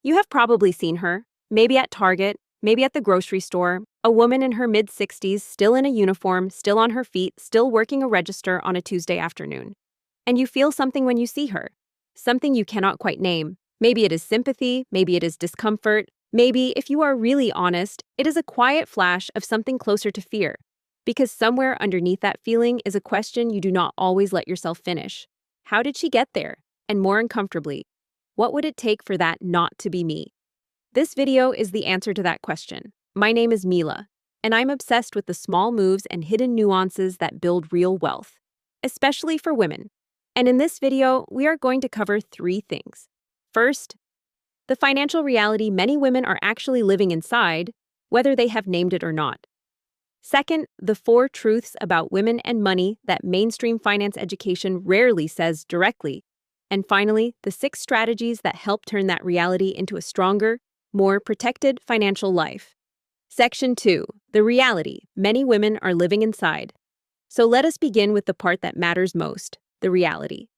You have probably seen her, maybe at Target, maybe at the grocery store, a woman in her mid-60s, still in a uniform, still on her feet, still working a register on a Tuesday afternoon. And you feel something when you see her, something you cannot quite name. Maybe it is sympathy, maybe it is discomfort, maybe, if you are really honest, it is a quiet flash of something closer to fear. Because somewhere underneath that feeling is a question you do not always let yourself finish. How did she get there? And more uncomfortably, what would it take for that not to be me? This video is the answer to that question. My name is Mila, and I'm obsessed with the small moves and hidden nuances that build real wealth, especially for women. And in this video, we are going to cover 3 things. First, the financial reality many women are actually living inside, whether they have named it or not. Second, the 4 truths about women and money that mainstream finance education rarely says directly. And finally, the 6 strategies that help turn that reality into a stronger, more protected financial life. Section 2. The reality many women are living inside. So let us begin with the part that matters most, the reality.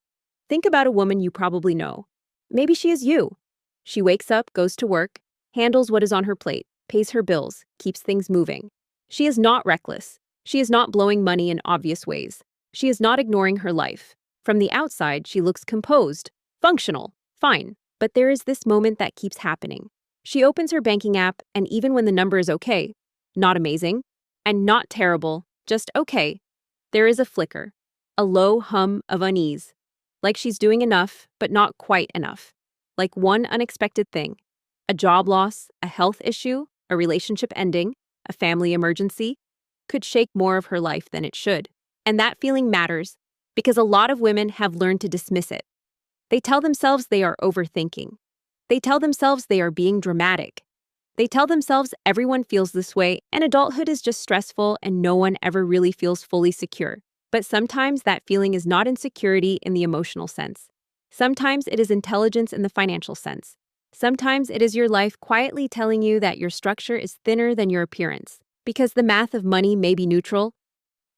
Think about a woman you probably know. Maybe she is you. She wakes up, goes to work, handles what is on her plate, pays her bills, keeps things moving. She is not reckless. She is not blowing money in obvious ways. She is not ignoring her life. From the outside, she looks composed, functional, fine. But there is this moment that keeps happening. She opens her banking app, and even when the number is okay, not amazing, and not terrible, just okay, there is a flicker, a low hum of unease. Like she's doing enough, but not quite enough. Like one unexpected thing, a job loss, a health issue, a relationship ending, a family emergency, could shake more of her life than it should. And that feeling matters because a lot of women have learned to dismiss it. They tell themselves they are overthinking. They tell themselves they are being dramatic. They tell themselves everyone feels this way and adulthood is just stressful and no one ever really feels fully secure. But sometimes that feeling is not insecurity in the emotional sense. Sometimes it is intelligence in the financial sense. Sometimes it is your life quietly telling you that your structure is thinner than your appearance, because the math of money may be neutral,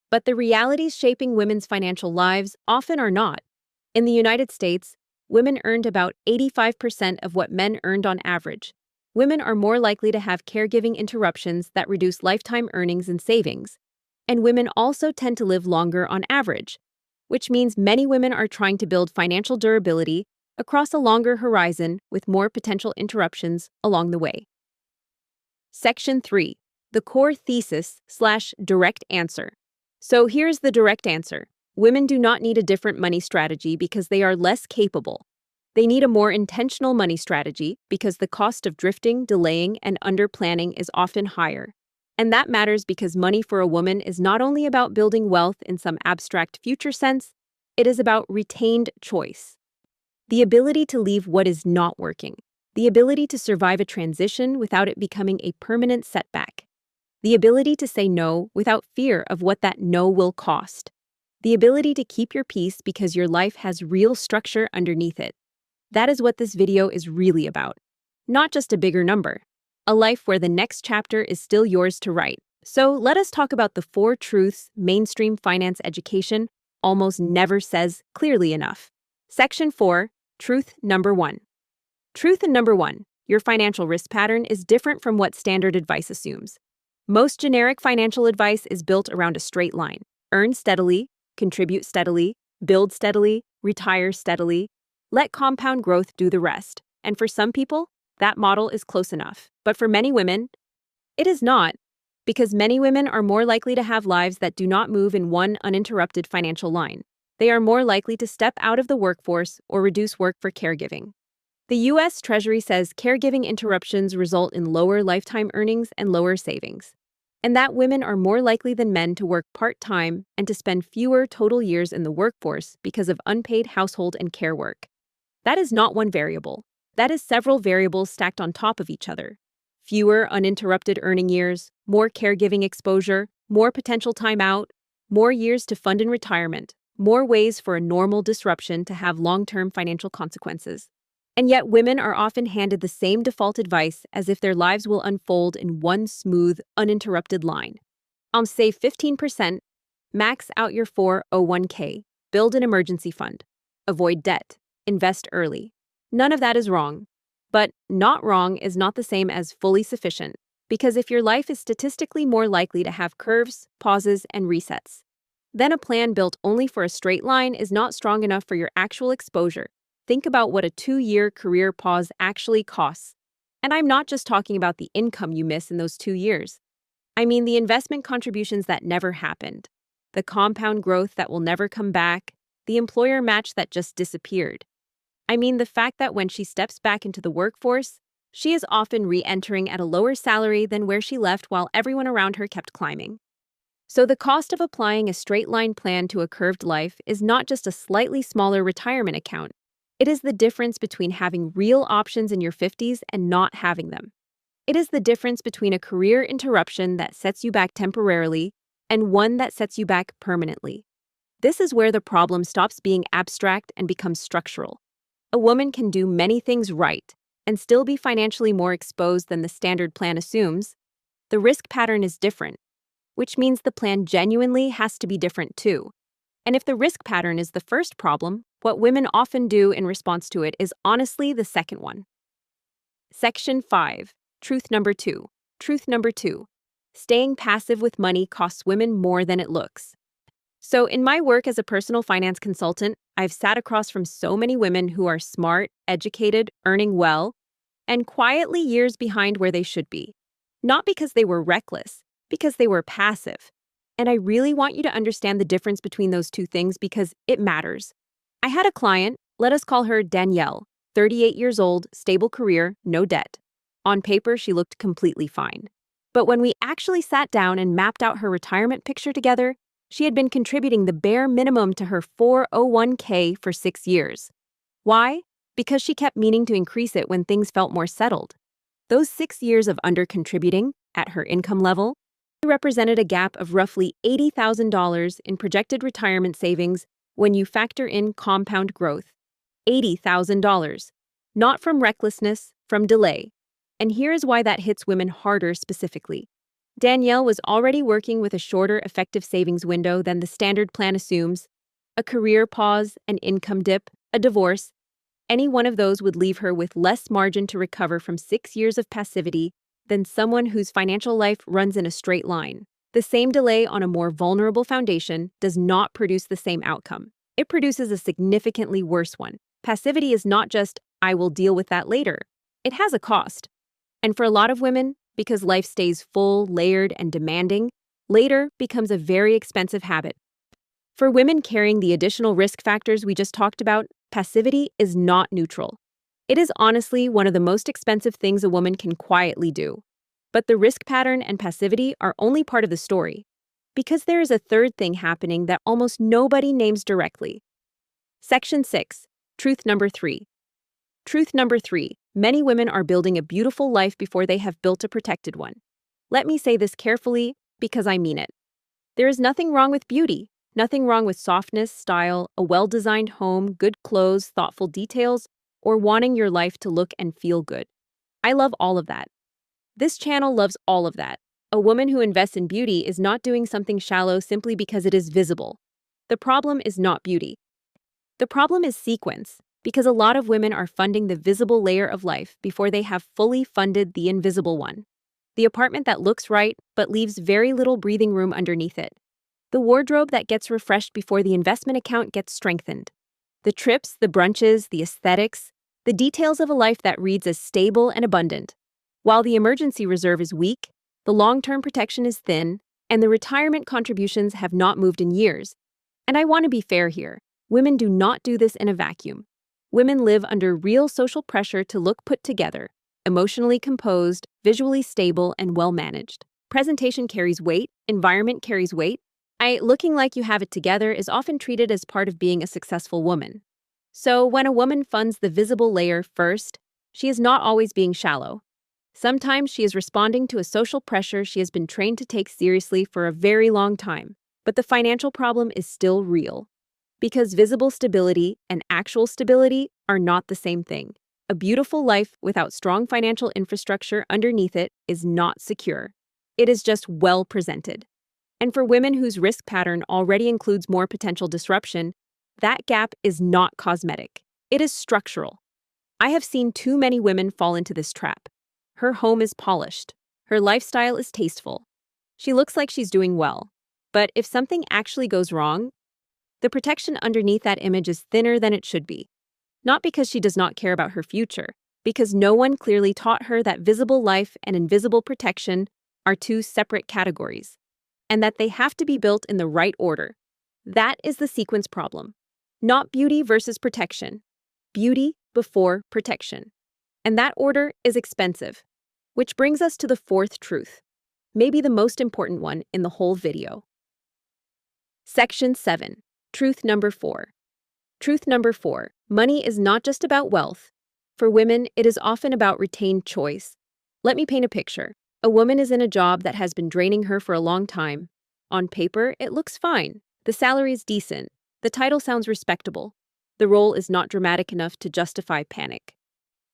but the realities shaping women's financial lives often are not. In the United States, women earned about 85% of what men earned on average. Women are more likely to have caregiving interruptions that reduce lifetime earnings and savings. And women also tend to live longer on average, which means many women are trying to build financial durability across a longer horizon with more potential interruptions along the way. Section 3. The core thesis/direct answer. So here's the direct answer. Women do not need a different money strategy because they are less capable. They need a more intentional money strategy because the cost of drifting, delaying, and under-planning is often higher. And that matters because money for a woman is not only about building wealth in some abstract future sense, it is about retained choice. The ability to leave what is not working. The ability to survive a transition without it becoming a permanent setback. The ability to say no without fear of what that no will cost. The ability to keep your peace because your life has real structure underneath it. That is what this video is really about. Not just a bigger number. A life where the next chapter is still yours to write. So let us talk about the 4 truths mainstream finance education almost never says clearly enough. Section 4, truth number 1. Truth number 1, your financial risk pattern is different from what standard advice assumes. Most generic financial advice is built around a straight line. Earn steadily, contribute steadily, build steadily, retire steadily. Let compound growth do the rest. And for some people, that model is close enough. But for many women, it is not, because many women are more likely to have lives that do not move in one uninterrupted financial line. They are more likely to step out of the workforce or reduce work for caregiving. The U.S. Treasury says caregiving interruptions result in lower lifetime earnings and lower savings, and that women are more likely than men to work part-time and to spend fewer total years in the workforce because of unpaid household and care work. That is not one variable. That is several variables stacked on top of each other. Fewer uninterrupted earning years, more caregiving exposure, more potential time out, more years to fund in retirement, more ways for a normal disruption to have long-term financial consequences. And yet women are often handed the same default advice as if their lives will unfold in one smooth, uninterrupted line. Save 15%, max out your 401k, build an emergency fund, avoid debt, invest early. None of that is wrong. But not wrong is not the same as fully sufficient, because if your life is statistically more likely to have curves, pauses, and resets, then a plan built only for a straight line is not strong enough for your actual exposure. Think about what a 2-year career pause actually costs. And I'm not just talking about the income you miss in those 2 years. I mean the investment contributions that never happened, the compound growth that will never come back, the employer match that just disappeared. I mean the fact that when she steps back into the workforce, she is often re-entering at a lower salary than where she left while everyone around her kept climbing. So the cost of applying a straight-line plan to a curved life is not just a slightly smaller retirement account. It is the difference between having real options in your 50s and not having them. It is the difference between a career interruption that sets you back temporarily and one that sets you back permanently. This is where the problem stops being abstract and becomes structural. A woman can do many things right and still be financially more exposed than the standard plan assumes. The risk pattern is different, which means the plan genuinely has to be different too. And if the risk pattern is the first problem, what women often do in response to it is honestly the second one. Section 5. Truth number 2. Truth number 2. Staying passive with money costs women more than it looks. So in my work as a personal finance consultant, I've sat across from so many women who are smart, educated, earning well, and quietly years behind where they should be. Not because they were reckless, because they were passive. And I really want you to understand the difference between those two things because it matters. I had a client, let us call her Danielle, 38 years old, stable career, no debt. On paper, she looked completely fine. But when we actually sat down and mapped out her retirement picture together, she had been contributing the bare minimum to her 401k for 6 years. Why? Because she kept meaning to increase it when things felt more settled. Those 6 years of under-contributing, at her income level, represented a gap of roughly $80,000 in projected retirement savings when you factor in compound growth. $80,000. Not from recklessness, from delay. And here is why that hits women harder specifically. Danielle was already working with a shorter effective savings window than the standard plan assumes. A career pause, an income dip, a divorce. Any one of those would leave her with less margin to recover from 6 years of passivity than someone whose financial life runs in a straight line. The same delay on a more vulnerable foundation does not produce the same outcome. It produces a significantly worse one. Passivity is not just, I will deal with that later. It has a cost. And for a lot of women, because life stays full, layered, and demanding, later becomes a very expensive habit. For women carrying the additional risk factors we just talked about, passivity is not neutral. It is honestly one of the most expensive things a woman can quietly do. But the risk pattern and passivity are only part of the story, because there is a third thing happening that almost nobody names directly. Section 6. Truth number 3. Truth number 3. Many women are building a beautiful life before they have built a protected one. Let me say this carefully, because I mean it. There is nothing wrong with beauty, nothing wrong with softness, style, a well-designed home, good clothes, thoughtful details, or wanting your life to look and feel good. I love all of that. This channel loves all of that. A woman who invests in beauty is not doing something shallow simply because it is visible. The problem is not beauty. The problem is sequence, because a lot of women are funding the visible layer of life before they have fully funded the invisible one. The apartment that looks right but leaves very little breathing room underneath it. The wardrobe that gets refreshed before the investment account gets strengthened. The trips, the brunches, the aesthetics, the details of a life that reads as stable and abundant. While the emergency reserve is weak, the long-term protection is thin, and the retirement contributions have not moved in years. And I want to be fair here. Women do not do this in a vacuum. Women live under real social pressure to look put together, emotionally composed, visually stable, and well-managed. Presentation carries weight, environment carries weight. Looking like you have it together is often treated as part of being a successful woman. So when a woman funds the visible layer first, she is not always being shallow. Sometimes she is responding to a social pressure she has been trained to take seriously for a very long time. But the financial problem is still real. Because visible stability and actual stability are not the same thing. A beautiful life without strong financial infrastructure underneath it is not secure. It is just well presented. And for women whose risk pattern already includes more potential disruption, that gap is not cosmetic. It is structural. I have seen too many women fall into this trap. Her home is polished. Her lifestyle is tasteful. She looks like she's doing well. But if something actually goes wrong, the protection underneath that image is thinner than it should be. Not because she does not care about her future, because no one clearly taught her that visible life and invisible protection are two separate categories, and that they have to be built in the right order. That is the sequence problem. Not beauty versus protection. Beauty before protection. And that order is expensive. Which brings us to the fourth truth, maybe the most important one in the whole video. Section 7. Truth number 4. Truth number 4. Money is not just about wealth. For women, it is often about retained choice. Let me paint a picture. A woman is in a job that has been draining her for a long time. On paper, it looks fine. The salary is decent. The title sounds respectable. The role is not dramatic enough to justify panic.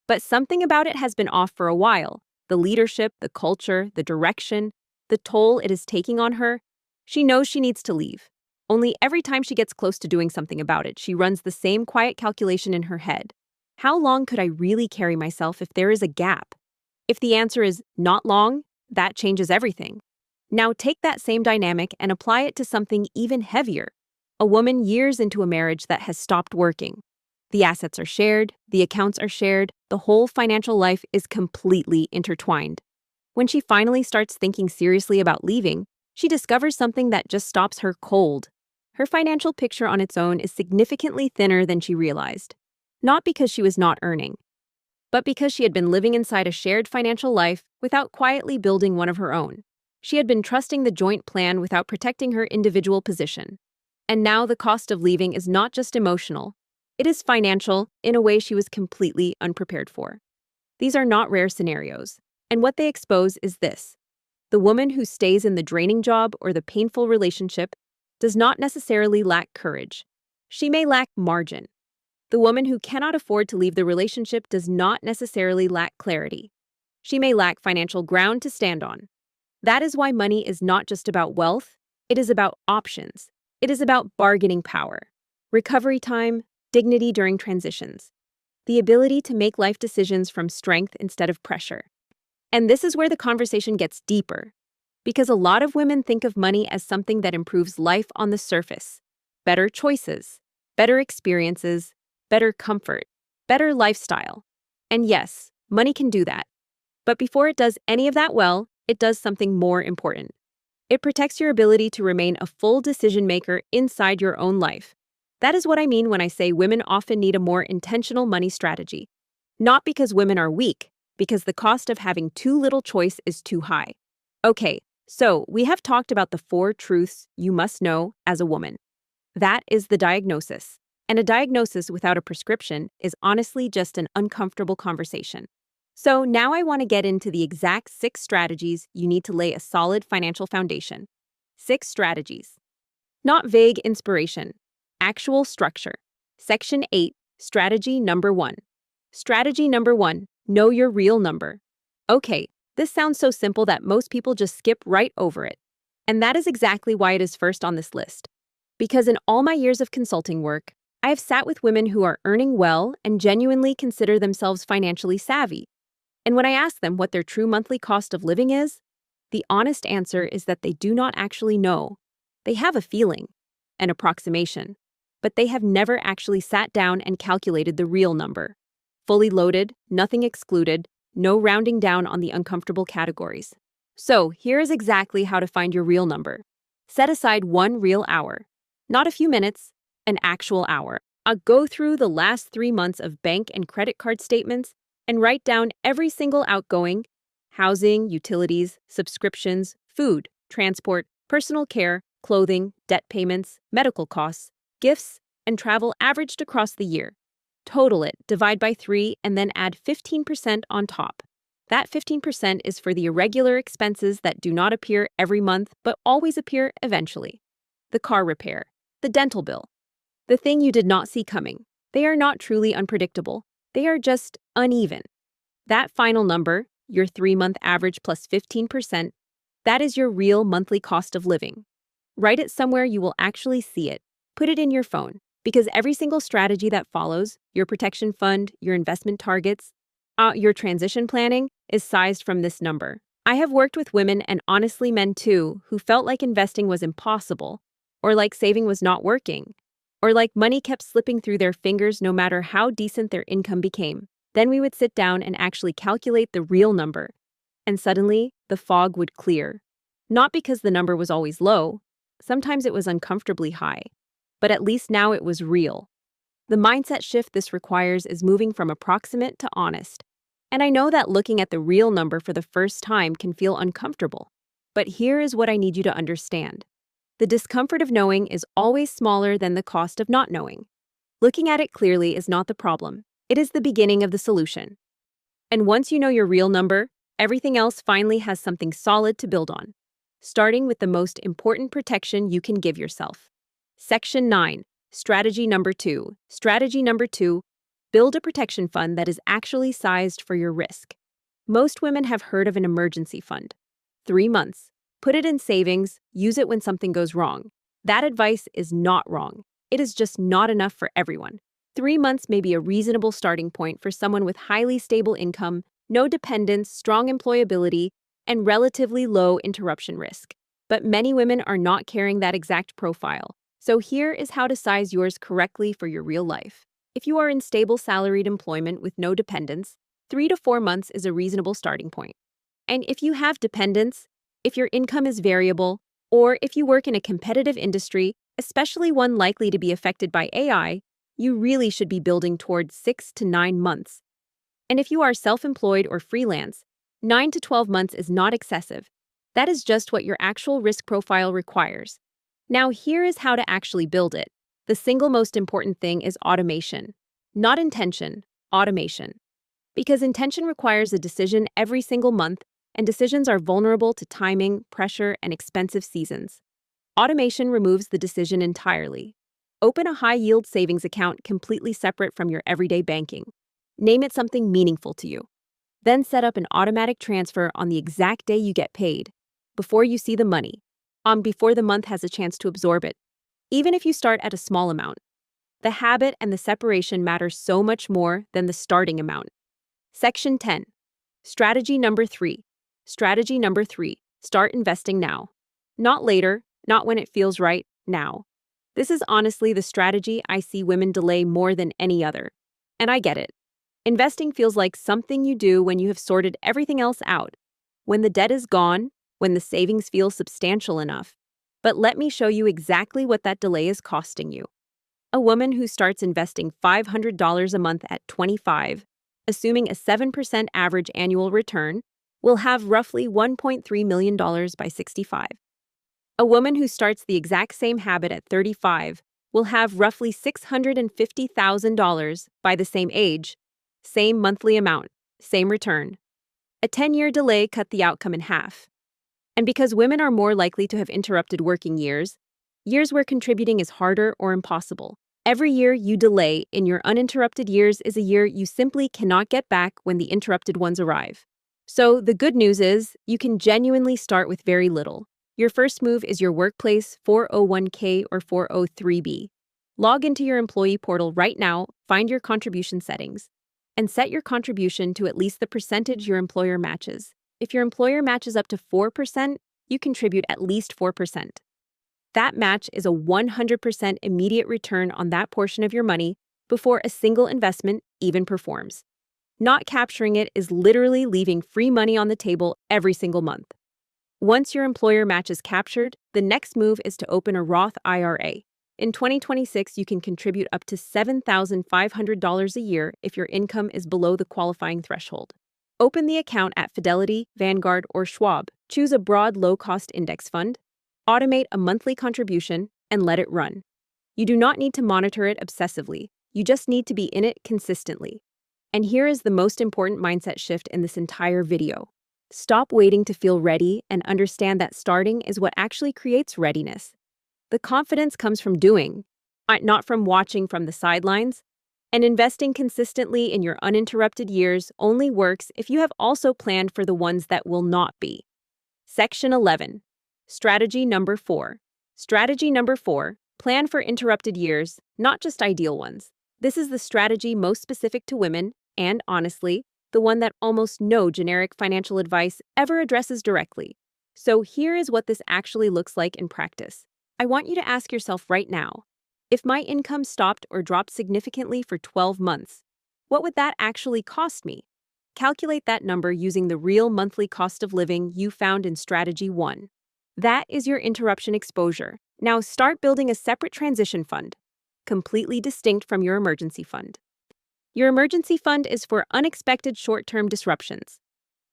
But something about it has been off for a while. The leadership, the culture, the direction, the toll it is taking on her. She knows she needs to leave. Only every time she gets close to doing something about it, she runs the same quiet calculation in her head. How long could I really carry myself if there is a gap? If the answer is not long, that changes everything. Now take that same dynamic and apply it to something even heavier. A woman years into a marriage that has stopped working. The assets are shared, the accounts are shared, the whole financial life is completely intertwined. When she finally starts thinking seriously about leaving, she discovers something that just stops her cold. Her financial picture on its own is significantly thinner than she realized. Not because she was not earning, but because she had been living inside a shared financial life without quietly building one of her own. She had been trusting the joint plan without protecting her individual position. And now the cost of leaving is not just emotional, it is financial in a way she was completely unprepared for. These are not rare scenarios, and what they expose is this. The woman who stays in the draining job or the painful relationship does not necessarily lack courage. She may lack margin. The woman who cannot afford to leave the relationship does not necessarily lack clarity. She may lack financial ground to stand on. That is why money is not just about wealth, it is about options. It is about bargaining power, recovery time, dignity during transitions, the ability to make life decisions from strength instead of pressure. And this is where the conversation gets deeper, because a lot of women think of money as something that improves life on the surface. Better choices, better experiences, better comfort, better lifestyle. And yes, money can do that. But before it does any of that well, it does something more important. It protects your ability to remain a full decision maker inside your own life. That is what I mean when I say women often need a more intentional money strategy. Not because women are weak, because the cost of having too little choice is too high. Okay, so we have talked about the 4 truths you must know as a woman. That is the diagnosis. And a diagnosis without a prescription is honestly just an uncomfortable conversation. So now I want to get into the exact 6 strategies you need to lay a solid financial foundation. 6 strategies. Not vague inspiration. Actual structure. Section 8, strategy number 1. Strategy number 1, know your real number. Okay, this sounds so simple that most people just skip right over it. And that is exactly why it is first on this list. Because in all my years of consulting work, I have sat with women who are earning well and genuinely consider themselves financially savvy. And when I ask them what their true monthly cost of living is, the honest answer is that they do not actually know. They have a feeling, an approximation, but they have never actually sat down and calculated the real number. Fully loaded, nothing excluded, no rounding down on the uncomfortable categories. So here is exactly how to find your real number. Set aside 1 real hour. Not a few minutes, an actual hour. I'll go through the last 3 months of bank and credit card statements and write down every single outgoing, housing, utilities, subscriptions, food, transport, personal care, clothing, debt payments, medical costs, gifts, and travel averaged across the year. Total it, divide by 3, and then add 15% on top. That 15% is for the irregular expenses that do not appear every month but always appear eventually. The car repair, the dental bill, the thing you did not see coming. They are not truly unpredictable. They are just uneven. That final number, your 3-month average plus 15%, that is your real monthly cost of living. Write it somewhere you will actually see it. Put it in your phone. Because every single strategy that follows, your protection fund, your investment targets, your transition planning, is sized from this number. I have worked with women and honestly men too who felt like investing was impossible, or like saving was not working, or like money kept slipping through their fingers no matter how decent their income became. Then we would sit down and actually calculate the real number, and suddenly the fog would clear. Not because the number was always low, sometimes it was uncomfortably high, but at least now it was real. The mindset shift this requires is moving from approximate to honest. And I know that looking at the real number for the first time can feel uncomfortable. But here is what I need you to understand. The discomfort of knowing is always smaller than the cost of not knowing. Looking at it clearly is not the problem. It is the beginning of the solution. And once you know your real number, everything else finally has something solid to build on. Starting with the most important protection you can give yourself. Section 9. Strategy number 2. Strategy number 2. Build a protection fund that is actually sized for your risk. Most women have heard of an emergency fund. 3 months. Put it in savings, use it when something goes wrong. That advice is not wrong. It is just not enough for everyone. 3 months may be a reasonable starting point for someone with highly stable income, no dependents, strong employability, and relatively low interruption risk. But many women are not carrying that exact profile. So here is how to size yours correctly for your real life. If you are in stable salaried employment with no dependents, 3 to 4 months is a reasonable starting point. And if you have dependents, if your income is variable, or if you work in a competitive industry, especially one likely to be affected by AI, you really should be building towards 6 to 9 months. And if you are self-employed or freelance, 9 to 12 months is not excessive. That is just what your actual risk profile requires. Now here is how to actually build it. The single most important thing is automation. Not intention, automation. Because intention requires a decision every single month, and decisions are vulnerable to timing, pressure, and expensive seasons. Automation removes the decision entirely. Open a high-yield savings account completely separate from your everyday banking. Name it something meaningful to you. Then set up an automatic transfer on the exact day you get paid, before you see the money, before the month has a chance to absorb it. Even if you start at a small amount, the habit and the separation matter so much more than the starting amount. Section 10. Strategy number 3. Strategy number 3. Start investing now. Not later, not when it feels right, now. This is honestly the strategy I see women delay more than any other. And I get it. Investing feels like something you do when you have sorted everything else out, when the debt is gone, when the savings feel substantial enough. But let me show you exactly what that delay is costing you. A woman who starts investing $500 a month at 25, assuming a 7% average annual return, will have roughly $1.3 million by 65. A woman who starts the exact same habit at 35 will have roughly $650,000 by the same age, same monthly amount, same return. A 10-year delay cut the outcome in half. And because women are more likely to have interrupted working years where contributing is harder or impossible, every year you delay in your uninterrupted years is a year you simply cannot get back when the interrupted ones arrive. So the good news is you can genuinely start with very little. Your first move is your workplace 401k or 403b. Log into your employee portal right now, find your contribution settings, and set your contribution to at least the percentage your employer matches. If your employer matches up to 4%, you contribute at least 4%. That match is a 100% immediate return on that portion of your money before a single investment even performs. Not capturing it is literally leaving free money on the table every single month. Once your employer match is captured, the next move is to open a Roth IRA. In 2026, you can contribute up to $7,500 a year if your income is below the qualifying threshold. Open the account at Fidelity, Vanguard, or Schwab. Choose a broad, low-cost index fund. Automate a monthly contribution and let it run. You do not need to monitor it obsessively. You just need to be in it consistently. And here is the most important mindset shift in this entire video. Stop waiting to feel ready and understand that starting is what actually creates readiness. The confidence comes from doing, not from watching from the sidelines. And investing consistently in your uninterrupted years only works if you have also planned for the ones that will not be. Section 11. Strategy number 4. Strategy number 4. Plan for interrupted years, not just ideal ones. This is the strategy most specific to women, and honestly, the one that almost no generic financial advice ever addresses directly. So here is what this actually looks like in practice. I want you to ask yourself right now, if my income stopped or dropped significantly for 12 months, what would that actually cost me? Calculate that number using the real monthly cost of living you found in Strategy 1. That is your interruption exposure. Now start building a separate transition fund, completely distinct from your emergency fund. Your emergency fund is for unexpected short-term disruptions.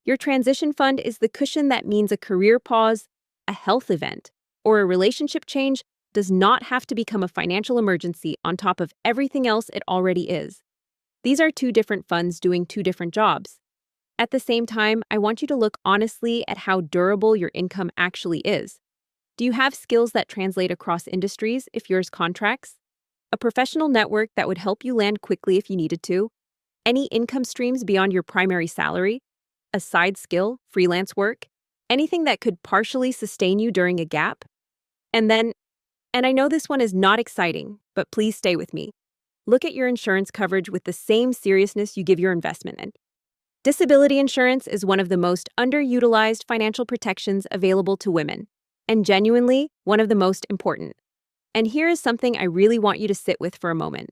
Your transition fund is the cushion that means a career pause, a health event, or a relationship change does not have to become a financial emergency on top of everything else it already is. These are two different funds doing two different jobs. At the same time, I want you to look honestly at how durable your income actually is. Do you have skills that translate across industries if yours contracts? A professional network that would help you land quickly if you needed to? Any income streams beyond your primary salary? A side skill, freelance work? Anything that could partially sustain you during a gap? And I know this one is not exciting, but please stay with me. Look at your insurance coverage with the same seriousness you give your investment in. Disability insurance is one of the most underutilized financial protections available to women, and genuinely one of the most important. And here is something I really want you to sit with for a moment.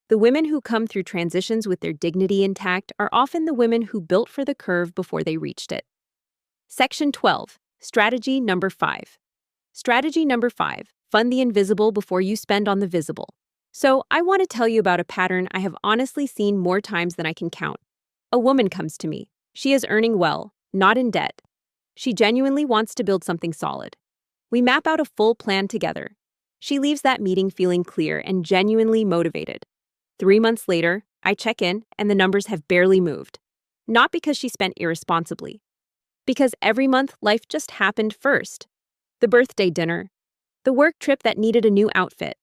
The women who come through transitions with their dignity intact are often the women who built for the curve before they reached it. Section 12, Strategy number 5. Strategy number 5, fund the invisible before you spend on the visible. So I want to tell you about a pattern I have honestly seen more times than I can count. A woman comes to me. She is earning well, not in debt. She genuinely wants to build something solid. We map out a full plan together. She leaves that meeting feeling clear and genuinely motivated. 3 months later, I check in and the numbers have barely moved. Not because she spent irresponsibly. Because every month life just happened first. The birthday dinner. The work trip that needed a new outfit.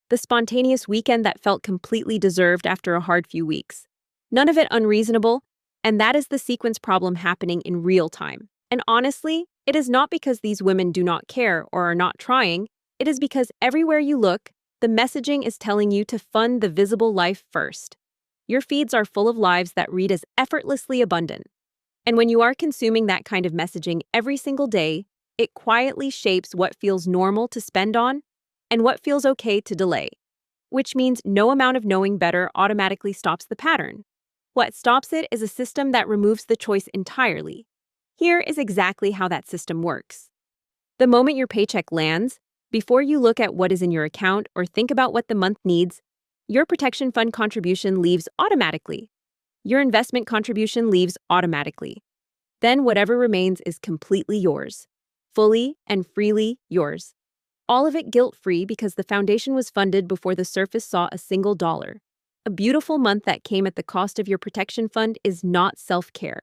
The spontaneous weekend that felt completely deserved after a hard few weeks. None of it unreasonable, and that is the sequence problem happening in real time. And honestly, it is not because these women do not care or are not trying, it is because everywhere you look, the messaging is telling you to fund the visible life first. Your feeds are full of lives that read as effortlessly abundant. And when you are consuming that kind of messaging every single day, it quietly shapes what feels normal to spend on and what feels okay to delay, which means no amount of knowing better automatically stops the pattern. What stops it is a system that removes the choice entirely. Here is exactly how that system works. The moment your paycheck lands, before you look at what is in your account or think about what the month needs, your protection fund contribution leaves automatically. Your investment contribution leaves automatically. Then whatever remains is completely yours. Fully and freely yours. All of it guilt-free because the foundation was funded before the surface saw a single dollar. A beautiful month that came at the cost of your protection fund is not self-care.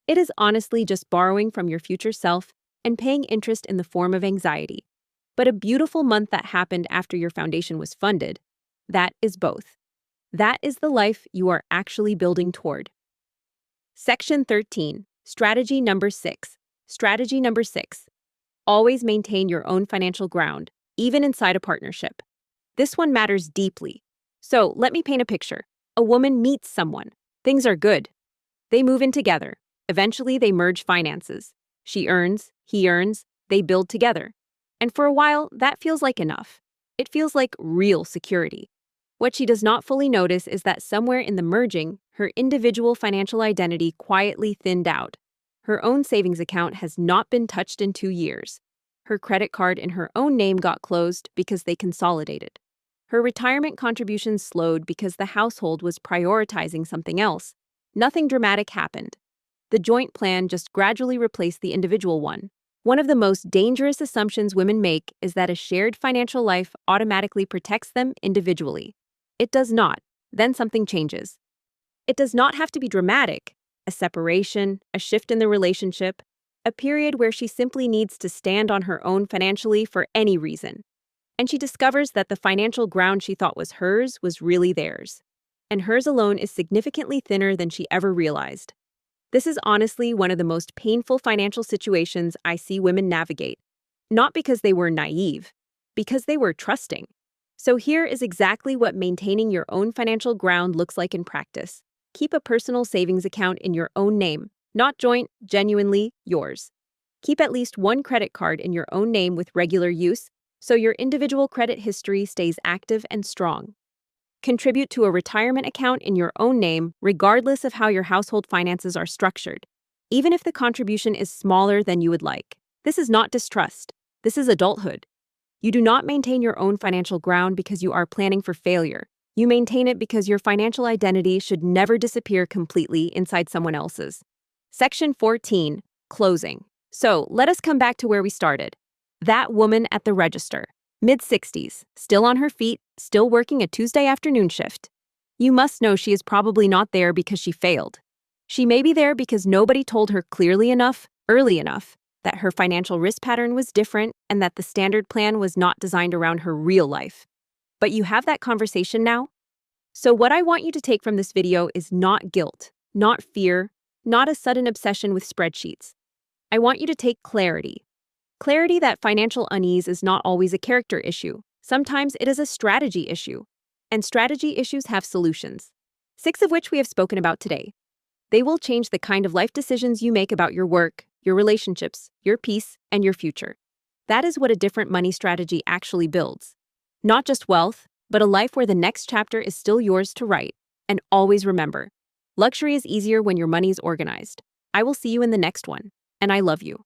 It is honestly just borrowing from your future self and paying interest in the form of anxiety. But a beautiful month that happened after your foundation was funded, that is both. That is the life you are actually building toward. Section 13, Strategy number 6. Strategy number 6. Always maintain your own financial ground, even inside a partnership. This one matters deeply. So let me paint a picture. A woman meets someone. Things are good. They move in together. Eventually, they merge finances. She earns, he earns, they build together. And for a while, that feels like enough. It feels like real security. What she does not fully notice is that somewhere in the merging, her individual financial identity quietly thinned out. Her own savings account has not been touched in 2 years. Her credit card in her own name got closed because they consolidated. Her retirement contributions slowed because the household was prioritizing something else. Nothing dramatic happened. The joint plan just gradually replaced the individual one. One of the most dangerous assumptions women make is that a shared financial life automatically protects them individually. It does not. Then something changes. It does not have to be dramatic. A separation, a shift in the relationship, a period where she simply needs to stand on her own financially for any reason. And she discovers that the financial ground she thought was hers was really theirs. And hers alone is significantly thinner than she ever realized. This is honestly one of the most painful financial situations I see women navigate. Not because they were naive, because they were trusting. So here is exactly what maintaining your own financial ground looks like in practice. Keep a personal savings account in your own name, not joint, genuinely yours. Keep at least one credit card in your own name with regular use, so your individual credit history stays active and strong. Contribute to a retirement account in your own name, regardless of how your household finances are structured, even if the contribution is smaller than you would like. This is not distrust. This is adulthood. You do not maintain your own financial ground because you are planning for failure. You maintain it because your financial identity should never disappear completely inside someone else's. Section 14, Closing. So, let us come back to where we started. That woman at the register, mid-60s, still on her feet, still working a Tuesday afternoon shift. You must know she is probably not there because she failed. She may be there because nobody told her clearly enough, early enough, that her financial risk pattern was different and that the standard plan was not designed around her real life. But you have that conversation now? So what I want you to take from this video is not guilt, not fear, not a sudden obsession with spreadsheets. I want you to take clarity. Clarity that financial unease is not always a character issue. Sometimes it is a strategy issue. And strategy issues have solutions, 6 of which we have spoken about today. They will change the kind of life decisions you make about your work, your relationships, your peace, and your future. That is what a different money strategy actually builds. Not just wealth, but a life where the next chapter is still yours to write. And always remember, luxury is easier when your money is organized. I will see you in the next one, and I love you.